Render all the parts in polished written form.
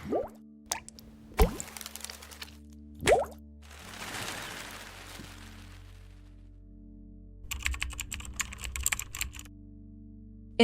In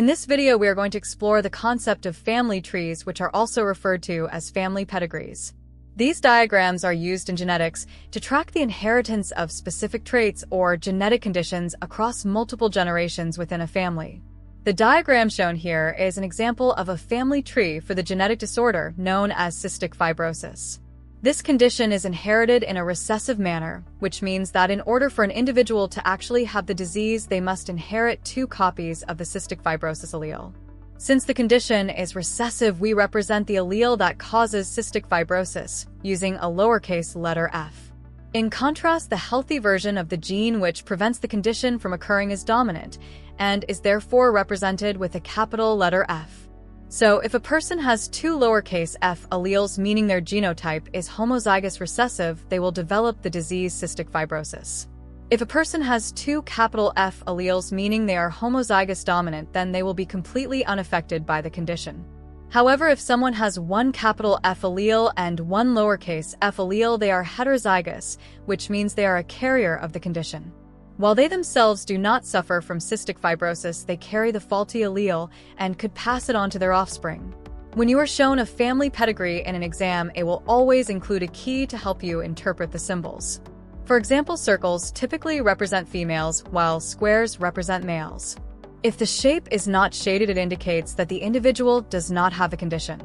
this video, we are going to explore the concept of family trees, which are also referred to as family pedigrees. These diagrams are used in genetics to track the inheritance of specific traits or genetic conditions across multiple generations within a family. The diagram shown here is an example of a family tree for the genetic disorder known as cystic fibrosis. This condition is inherited in a recessive manner, which means that in order for an individual to actually have the disease, they must inherit 2 copies of the cystic fibrosis allele. Since the condition is recessive, we represent the allele that causes cystic fibrosis using a lowercase letter f. In contrast, the healthy version of the gene which prevents the condition from occurring is dominant and is therefore represented with a capital letter F. So, if a person has 2 lowercase f alleles, meaning their genotype is homozygous recessive, they will develop the disease cystic fibrosis. If a person has 2 capital F alleles, meaning they are homozygous dominant, then they will be completely unaffected by the condition. However, if someone has 1 capital F allele and 1 lowercase f allele, they are heterozygous, which means they are a carrier of the condition. While they themselves do not suffer from cystic fibrosis, they carry the faulty allele and could pass it on to their offspring. When you are shown a family pedigree in an exam, it will always include a key to help you interpret the symbols. For example, circles typically represent females, while squares represent males. If the shape is not shaded, it indicates that the individual does not have the condition.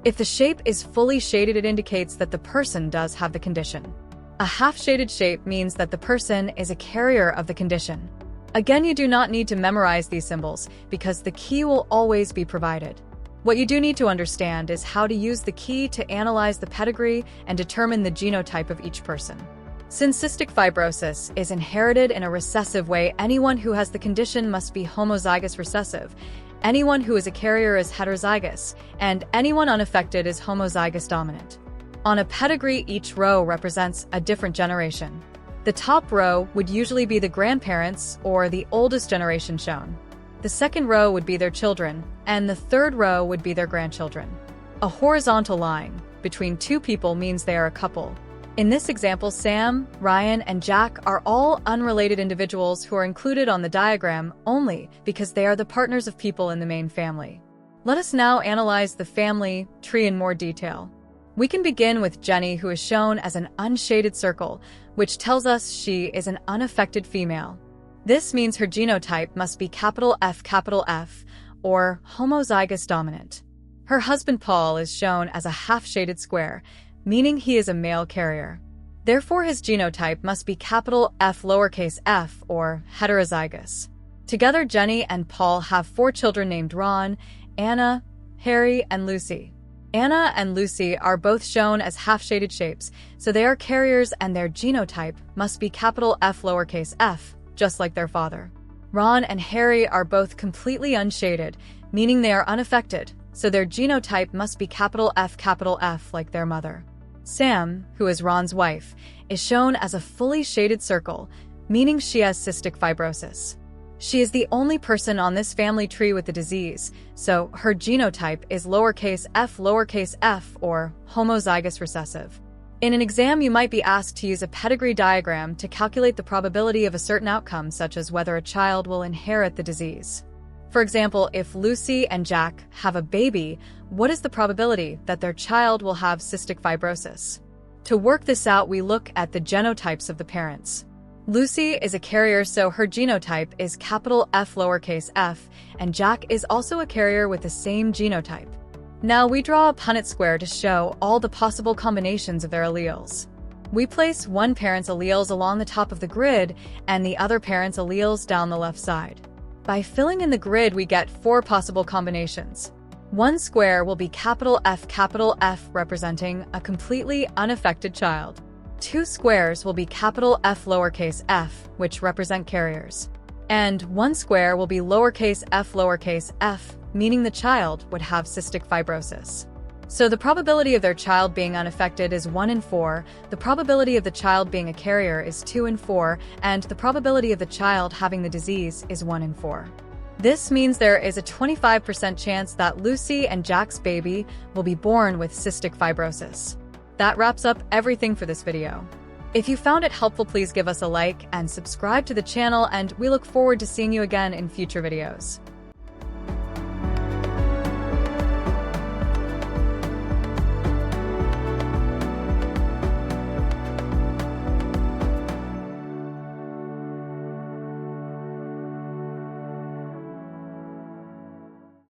If the shape is fully shaded, it indicates that the person does have the condition. A half-shaded shape means that the person is a carrier of the condition. Again, you do not need to memorize these symbols because the key will always be provided. What you do need to understand is how to use the key to analyze the pedigree and determine the genotype of each person. Since cystic fibrosis is inherited in a recessive way, anyone who has the condition must be homozygous recessive, anyone who is a carrier is heterozygous, and anyone unaffected is homozygous dominant. On a pedigree, each row represents a different generation. The top row would usually be the grandparents or the oldest generation shown. The second row would be their children, and the third row would be their grandchildren. A horizontal line between 2 people means they are a couple. In this example, Sam, Ryan, and Jack are all unrelated individuals who are included on the diagram only because they are the partners of people in the main family. Let us now analyze the family tree in more detail. We can begin with Jenny, who is shown as an unshaded circle, which tells us she is an unaffected female. This means her genotype must be capital F, or homozygous dominant. Her husband Paul is shown as a half-shaded square, meaning he is a male carrier. Therefore, his genotype must be capital F lowercase f, or heterozygous. Together, Jenny and Paul have 4 children named Ron, Anna, Harry, and Lucy. Anna and Lucy are both shown as half-shaded shapes, so they are carriers and their genotype must be capital F lowercase f, just like their father. Ron and Harry are both completely unshaded, meaning they are unaffected, so their genotype must be capital F like their mother. Sam, who is Ron's wife, is shown as a fully shaded circle, meaning she has cystic fibrosis. She is the only person on this family tree with the disease, so her genotype is lowercase f, or homozygous recessive. In an exam, you might be asked to use a pedigree diagram to calculate the probability of a certain outcome, such as whether a child will inherit the disease. For example, if Lucy and Jack have a baby, what is the probability that their child will have cystic fibrosis? To work this out, we look at the genotypes of the parents. Lucy is a carrier, so her genotype is capital F lowercase f, and Jack is also a carrier with the same genotype. Now we draw a Punnett square to show all the possible combinations of their alleles. We place one parent's alleles along the top of the grid and the other parent's alleles down the left side. By filling in the grid, we get 4 possible combinations. One square will be capital F, representing a completely unaffected child. 2 squares will be capital F lowercase f, which represent carriers. And 1 square will be lowercase f, meaning the child would have cystic fibrosis. So the probability of their child being unaffected is 1 in 4, the probability of the child being a carrier is 2 in 4, and the probability of the child having the disease is 1 in 4. This means there is a 25% chance that Lucy and Jack's baby will be born with cystic fibrosis. That wraps up everything for this video. If you found it helpful, please give us a like and subscribe to the channel, and we look forward to seeing you again in future videos.